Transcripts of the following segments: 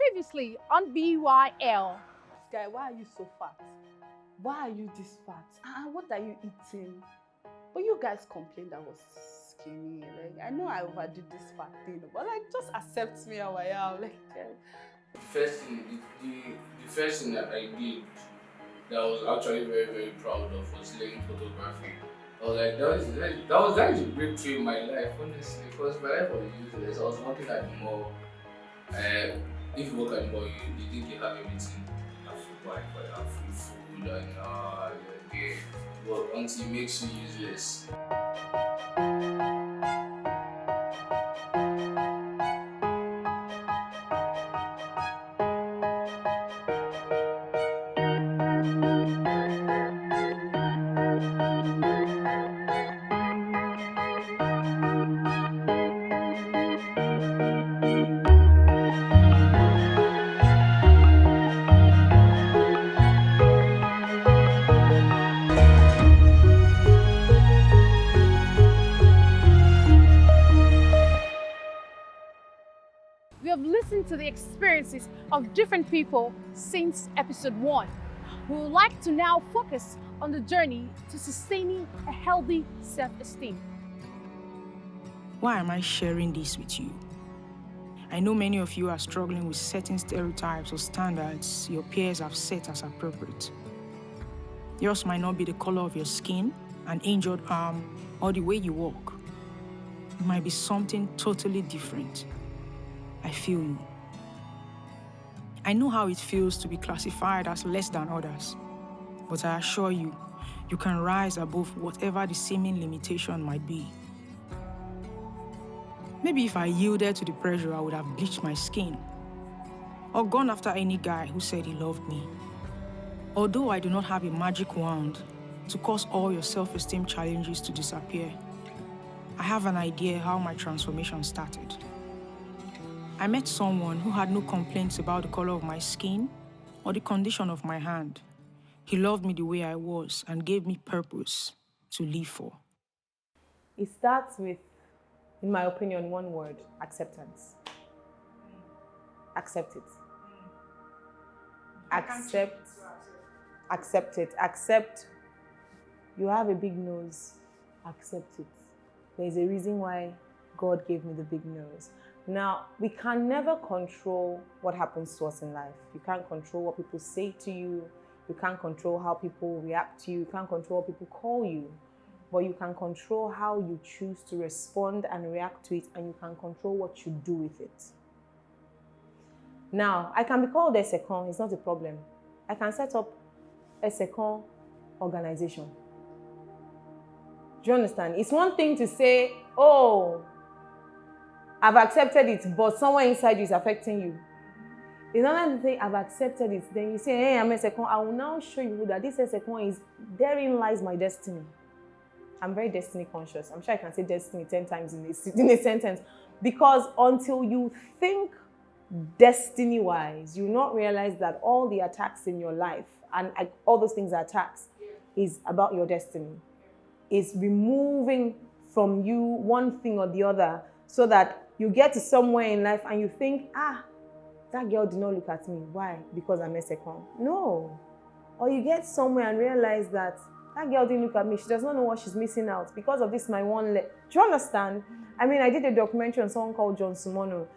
Previously on BYL. Guy, why are you so fat? Why are you this fat? What are you eating? But you guys complained I was skinny. Like, I know I overdid this fat thing, but like, just accept me how I am. Like, The first thing that I did that I was actually very, very proud of was learning photography. I was like, that is a breakthrough in my life, honestly, because my life was useless. I was working at the mall. If you work at the mall, you think you have everything. You have free Wi-Fi, you have free food, and you're there. But until it makes you useless. We have listened to the experiences of different people since episode 1. We would like to now focus on the journey to sustaining a healthy self-esteem. Why am I sharing this with you? I know many of you are struggling with certain stereotypes or standards your peers have set as appropriate. Yours might not be the color of your skin, an injured arm, or the way you walk. It might be something totally different. I feel you. I know how it feels to be classified as less than others, but I assure you, you can rise above whatever the seeming limitation might be. Maybe if I yielded to the pressure, I would have bleached my skin or gone after any guy who said he loved me. Although I do not have a magic wand to cause all your self-esteem challenges to disappear, I have an idea how my transformation started. I met someone who had no complaints about the color of my skin or the condition of my hand. He loved me the way I was and gave me purpose to live for. It starts with, in my opinion, one word: acceptance. Accept it. Accept it. Accept you have a big nose. Accept it. There's a reason why God gave me the big nose. Now, we can never control what happens to us in life. You can't control what people say to you. You can't control how people react to you. You can't control what people call you. But you can control how you choose to respond and react to it, and you can control what you do with it. Now, I can be called a second, it's not a problem. I can set up a second organization. Do you understand? It's one thing to say, oh, I've accepted it, but someone inside you is affecting you. It's another thing, I've accepted it. Then you say, hey, I'm a second. I will now show you that this second is, therein lies my destiny. I'm very destiny conscious. I'm sure I can say destiny 10 times in a sentence. Because until you think destiny-wise, you not realize that all the attacks in your life, and all those things are attacks, is about your destiny. It's removing from you one thing or the other, so that you get to somewhere in life and you think, that girl did not look at me. Why? Because I'm a second. No. Or you get somewhere and realize that girl didn't look at me. She does not know what she's missing out because of this, my one leg. Do you understand? I mean, I did a documentary on someone called John Sumono.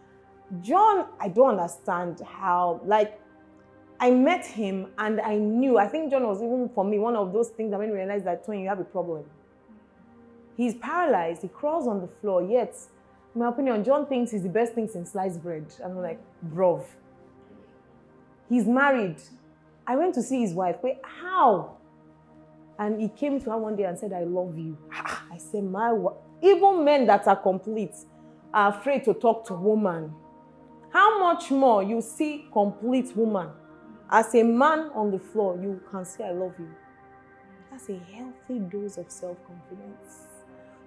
John, I don't understand how, like, I met him and I knew, I think John was even, for me, one of those things that made me realize that when you have a problem. He's paralyzed, he crawls on the floor, yet, in my opinion, John thinks he's the best thing since sliced bread. I'm like, bruv. He's married. I went to see his wife. Wait, how? And he came to her one day and said, I love you. I said, even men that are complete are afraid to talk to woman. How much more you see complete woman? As a man on the floor, you can say, I love you. That's a healthy dose of self-confidence.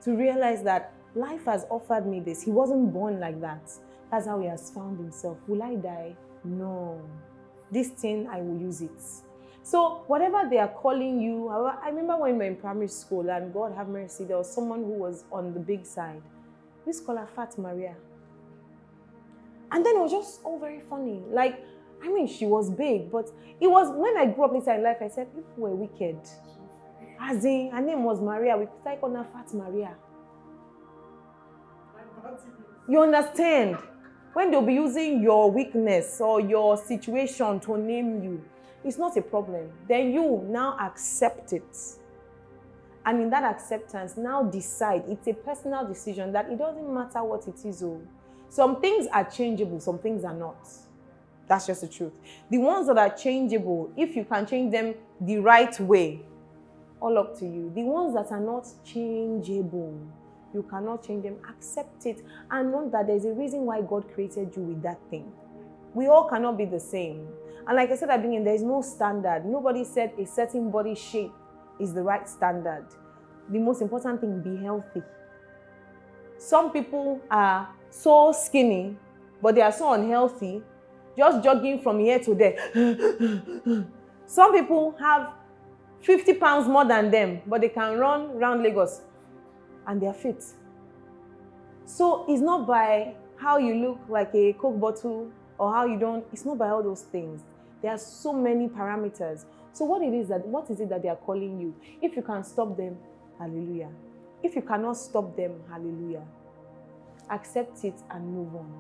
To realize that life has offered me this. He wasn't born like that. That's how he has found himself. Will I die? No. This thing, I will use it. So whatever they are calling you, I remember when we were in primary school, and God have mercy, there was someone who was on the big side. We used to call her Fat Maria. And then it was just all very funny. Like, I mean, she was big, but it was when I grew up later in life, I said, people were wicked. As in, her name was Maria. We could call her Fat Maria. You understand? When they'll be using your weakness or your situation to name you, it's not a problem. Then you now accept it. And in that acceptance, now decide. It's a personal decision that it doesn't matter what it is. Oh. Some things are changeable, some things are not. That's just the truth. The ones that are changeable, if you can change them the right way, all up to you. The ones that are not changeable, you cannot change them. Accept it and know that there's a reason why God created you with that thing. We all cannot be the same. And like I said at the beginning, there's no standard. Nobody said a certain body shape is the right standard. The most important thing, be healthy. Some people are so skinny, but they are so unhealthy, just jogging from here to there. Some people have 50 pounds more than them, but they can run around Lagos and they're fit. So it's not by how you look like a Coke bottle or how you don't, it's not by all those things. There are so many parameters. So what is it that they are calling you? If you can stop them, hallelujah. If you cannot stop them, hallelujah. Accept it and move on.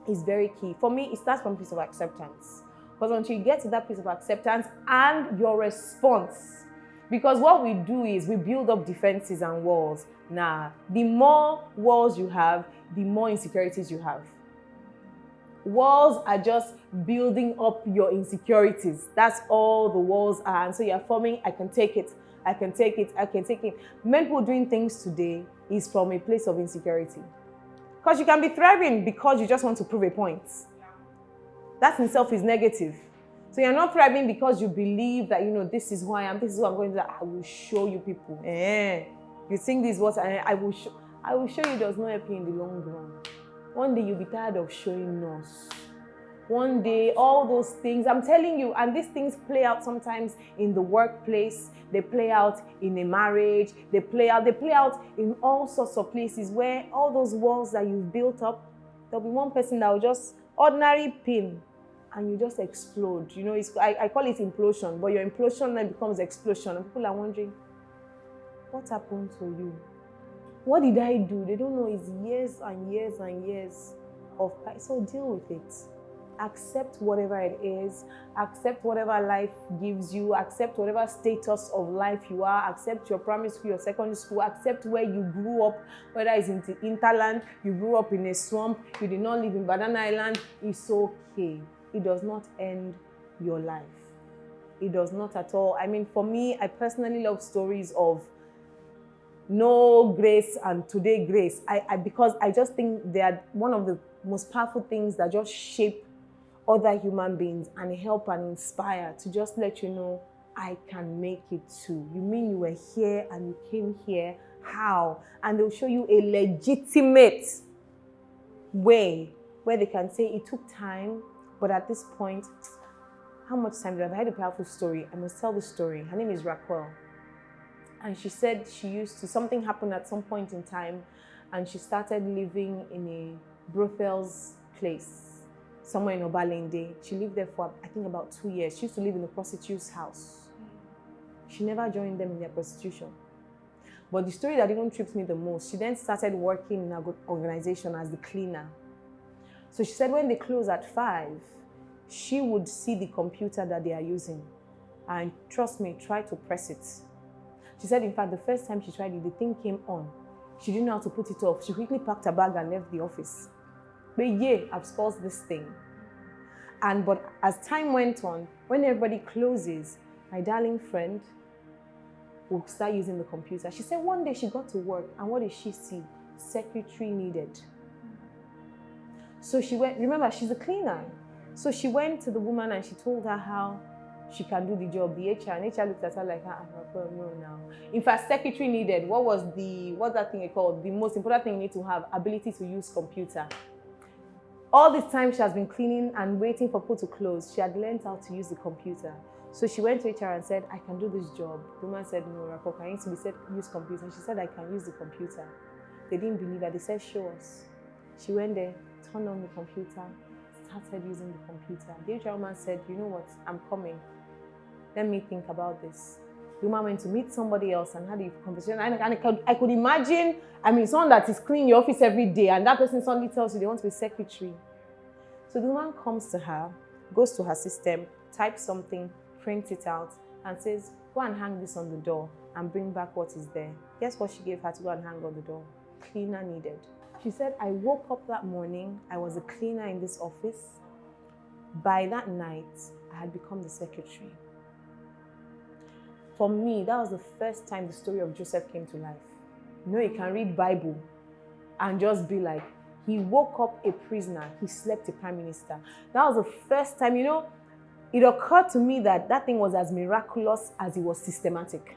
It's very key. For me, it starts from a place of acceptance. Because until you get to that place of acceptance and your response, because what we do is we build up defenses and walls. Nah, the more walls you have, the more insecurities you have. Walls are just building up your insecurities. That's all the walls are. And so you're forming, I can take it, I can take it, I can take it. Many people doing things today is from a place of insecurity. Because you can be thriving because you just want to prove a point. That in itself is negative. So you're not thriving because you believe that, this is who I am, this is who I'm going to do. I will show you people. You think this is what I will show you does not help you in the long run. One day you'll be tired of showing us. One day, all those things, I'm telling you, and these things play out sometimes in the workplace, they play out in a marriage, they play out in all sorts of places where all those walls that you've built up, there'll be one person that will just ordinary pin and you just explode. I call it implosion, but your implosion then becomes explosion. And people are wondering, what happened to you? What did I do? They don't know. It's years and years and years of pride. So deal with it. Accept whatever it is. Accept whatever life gives you. Accept whatever status of life you are. Accept your primary school, your secondary school. Accept where you grew up, whether it's in the hinterland, you grew up in a swamp, you did not live in Banana Island. It's okay. It does not end your life. It does not at all. I mean, for me, I personally love stories of no grace and today grace. Because I just think they are one of the most powerful things that just shape other human beings and help and inspire to just let you know, I can make it too. You mean you were here and you came here? How? And they'll show you a legitimate way where they can say it took time, but at this point, how much time do I have? I had a powerful story. I must tell the story. Her name is Raquel. And she said something happened at some point in time and she started living in a brothels place somewhere in Obalende. She lived there for, I think, about 2 years. She used to live in a prostitute's house. She never joined them in their prostitution. But the story that even tripped me the most, she then started working in an organization as the cleaner. So she said when they close at 5, she would see the computer that they are using. And trust me, try to press it. She said, in fact, the first time she tried it, the thing came on. She didn't know how to put it off. She quickly packed her bag and left the office. But yeah, I've spoiled this thing. But as time went on, when everybody closes, my darling friend will start using the computer. She said one day she got to work, and what did she see? Secretary needed. So she went, remember, she's a cleaner. So she went to the woman and she told her how she can do the job. The HR, and HR looked at her like, no, now. In fact, secretary needed, what's that thing called? The most important thing you need to have, ability to use computer. All this time she has been cleaning and waiting for people to close. She had learned how to use the computer. So she went to HR and said, I can do this job. The woman said, no, Raquel, can you said, use computer? And she said, I can use the computer. They didn't believe her. They said, show us. She went there, turned on the computer, started using the computer. The HR woman said, you know what, I'm coming. Let me think about this. The woman went to meet somebody else and had a conversation. And I could imagine, someone that is cleaning your office every day and that person suddenly tells you they want to be secretary. So the woman comes to her, goes to her system, types something, prints it out, and says, go and hang this on the door and bring back what is there. Guess what she gave her to go and hang on the door? Cleaner needed. She said, I woke up that morning, I was a cleaner in this office. By that night, I had become the secretary. For me, that was the first time the story of Joseph came to life. You can read Bible and just be like, he woke up a prisoner, he slept a prime minister. That was the first time, it occurred to me that that thing was as miraculous as it was systematic.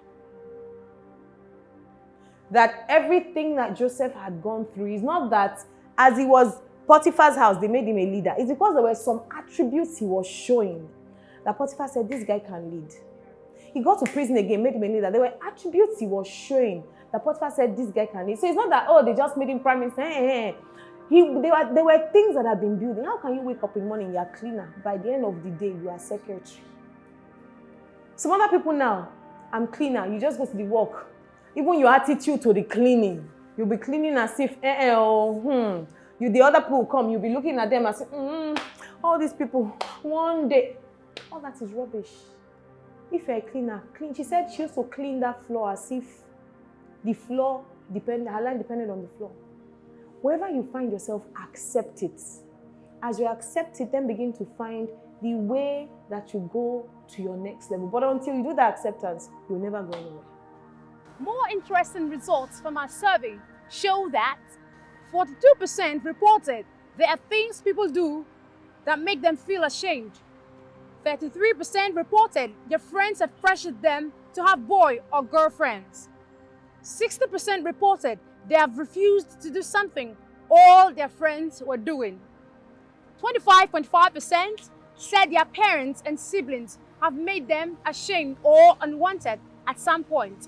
That everything that Joseph had gone through is not that as he was Potiphar's house, they made him a leader. It's because there were some attributes he was showing that Potiphar said, this guy can lead. He got to prison again, made him a leader. There were attributes he was showing that Potiphar said, this guy can lead. So it's not that, they just made him prime minister. There were things that had been building. How can you wake up in the morning, you're cleaner? By the end of the day, you are secretary. Some other people now, I'm cleaner. You just go to the work. Even your attitude to the cleaning, you'll be cleaning as if, the other people will come, you'll be looking at them and say, all these people, one day, all that is rubbish. If you're a cleaner, clean. She said she used to clean that floor as if the floor her life depended on the floor. Wherever you find yourself, accept it. As you accept it, then begin to find the way that you go to your next level. But until you do that acceptance, you'll never go anywhere. More interesting results from our survey show that 42% reported there are things people do that make them feel ashamed. 33% reported their friends have pressured them to have boy or girlfriends. 60% reported they have refused to do something all their friends were doing. 25.5% said their parents and siblings have made them ashamed or unwanted at some point.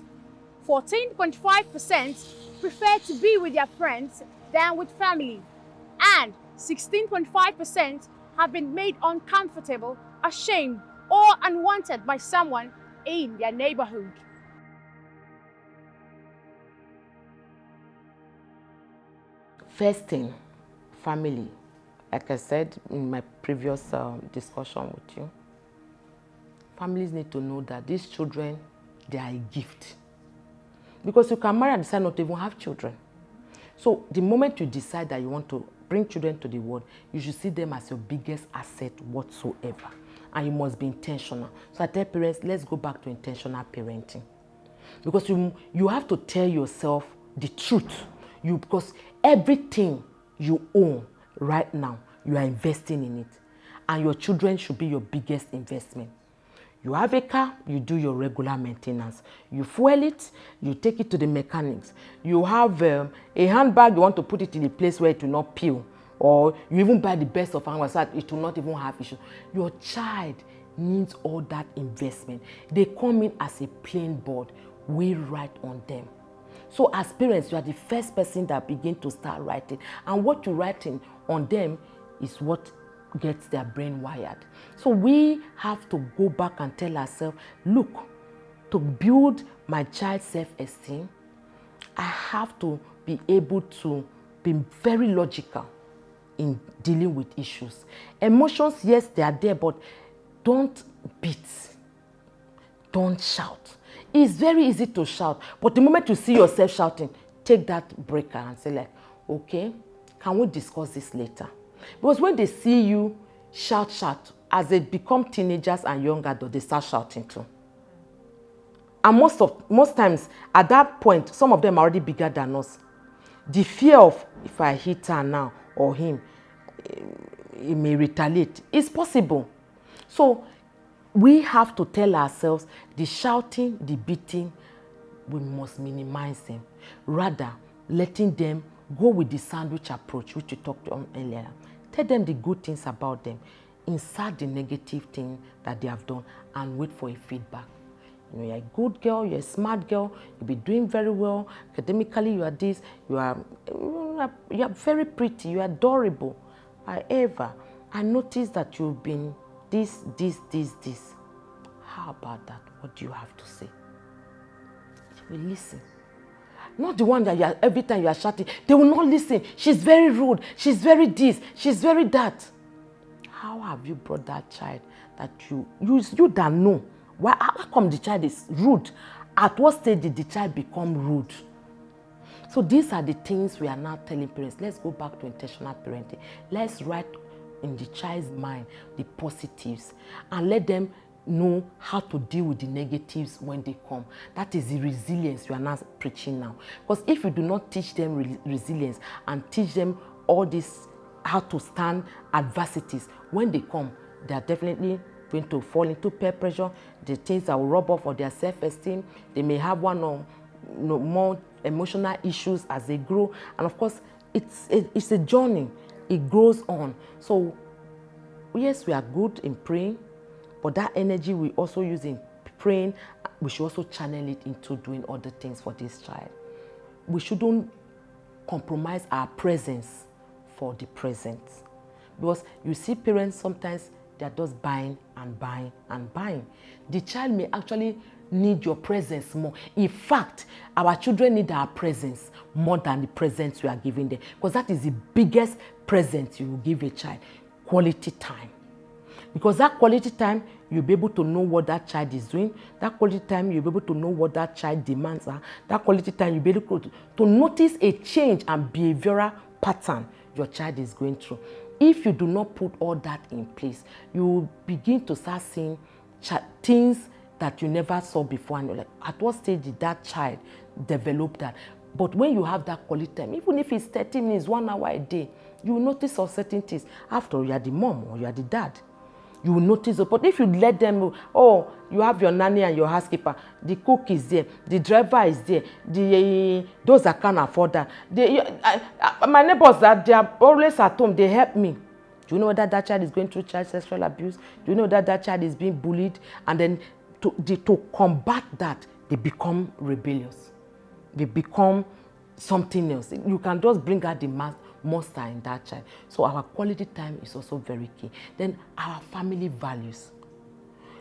14.5% prefer to be with their friends than with family. And 16.5% have been made uncomfortable, ashamed, or unwanted by someone in their neighborhood. First thing, family. Like I said in my previous discussion with you, families need to know that these children, they are a gift. Because you can marry and decide not to even have children. So the moment you decide that you want to bring children to the world, you should see them as your biggest asset whatsoever. And you must be intentional. So I tell parents, let's go back to intentional parenting. Because you have to tell yourself the truth. Because everything you own right now, you are investing in it. And your children should be your biggest investment. You have a car, you do your regular maintenance. You fuel it, you take it to the mechanics. You have a handbag, you want to put it in a place where it will not peel. Or you even buy the best of handbags so that it will not even have issues. Your child needs all that investment. They come in as a plain board. We write on them. So as parents, you are the first person that begin to start writing. And what you're writing on them is what gets their brain wired. So we have to go back and tell ourselves, look, to build my child's self-esteem, I have to be able to be very logical in dealing with issues. Emotions, yes, they are there, but don't beat. Don't shout. It's very easy to shout, but the moment you see yourself shouting, take that breaker and say like, okay, can we discuss this later? Because when they see you shout, as they become teenagers and young adults, they start shouting too. And most times, at that point, some of them are already bigger than us. The fear of, if I hit her now or him, he may retaliate. It's possible. So we have to tell ourselves the shouting, the beating, we must minimize them. Rather, letting them go with the sandwich approach, which we talked on earlier. Tell them the good things about them. Insert the negative thing that they have done and wait for a feedback. You know, you're a good girl, you're a smart girl, you'll be doing very well. Academically, you are this, you are very pretty, you're adorable. However, I noticed that you've been this. How about that? What do you have to say? They will listen. Not the one that every time you are shouting, they will not listen. She's very rude. She's very this. She's very that. How have you brought that child that you that know? How come the child is rude? At what stage did the child become rude? So these are the things we are now telling parents. Let's go back to intentional parenting. Let's write in the child's mind the positives and let them know how to deal with the negatives when they come. That is the resilience we are now preaching now. Because if you do not teach them resilience and teach them all this, how to stand adversities, when they come, they are definitely going to fall into peer pressure, the things that will rub off on their self-esteem. They may have one or more emotional issues as they grow. And of course, it's a journey. It grows on. So yes, we are good in praying, but that energy we also use in praying, we should also channel it into doing other things for this child. We shouldn't compromise our presence for the present. Because you see parents sometimes, they're just buying and buying and buying. The child may actually need your presence more. In fact, our children need our presence more than the presents we are giving them. Because that is the biggest present you will give a child, quality time. Because that quality time, you'll be able to know what that child is doing. That quality time, you'll be able to know what that child demands are. That quality time, you'll be able to notice a change and behavioral pattern your child is going through. If you do not put all that in place, you will begin to start seeing things that you never saw before. And you're like, at what stage did that child develop that? But when you have that quality time, even if it's 30 minutes, 1 hour a day, you will notice all certain things. After all, you are the mom or you are the dad. You will notice it. But if you let them, oh, you have your nanny and your housekeeper, the cook is there, the driver is there, those that can't afford that. My neighbors, that they are always at home, they help me. Do you know that that child is going through child sexual abuse? Do you know that that child is being bullied? And then to combat that, they become rebellious. They become something else. You can just bring out the monster in that child. So our quality time is also very key. Then our family values.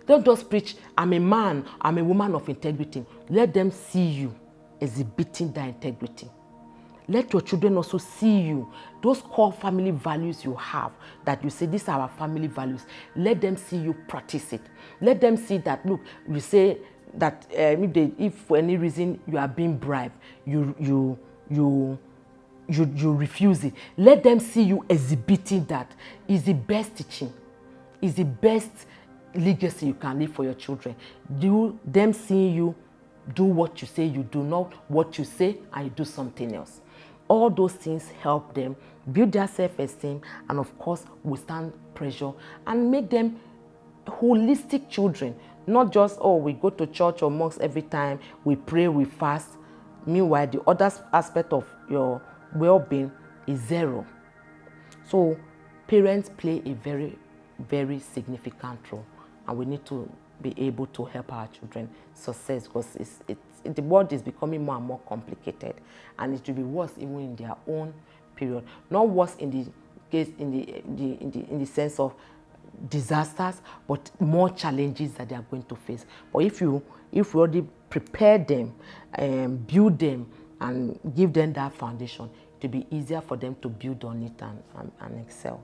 Don't just preach, I'm a man, I'm a woman of integrity. Let them see you exhibiting that integrity. Let your children also see you. Those core family values you have, that you say, these are our family values. Let them see you practice it. Let them see that, look, you say that if for any reason you are being bribed, you refuse it. Let them see you exhibiting that. Is the best teaching. Is the best legacy you can leave for your children. Do them seeing you do what you say, you do not what you say, and you do something else. All those things help them build their self-esteem and, of course, withstand pressure and make them holistic children. Not just, oh, we go to church or mosque every time, we pray, we fast. Meanwhile, the other aspect of your well-being is zero. So parents play a very, very significant role, and we need to be able to help our children success, because the world is becoming more and more complicated, and it will be worse even in their own period. Not worse in the case in the sense of disasters, but more challenges that they are going to face. But if we already prepare them, build them, and give them that foundation, it will be easier for them to build on it and excel.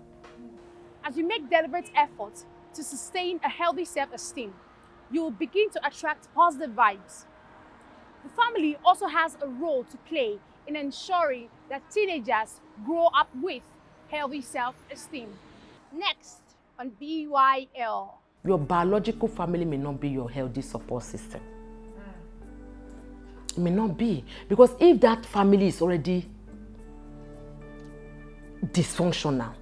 As you make deliberate efforts to sustain a healthy self-esteem, you will begin to attract positive vibes. The family also has a role to play in ensuring that teenagers grow up with healthy self-esteem. Next on BYL. Your biological family may not be your healthy support system. It may not be. Because if that family is already dysfunctional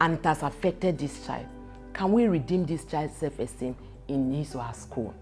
and it has affected this child, can we redeem this child's self-esteem in his or her school?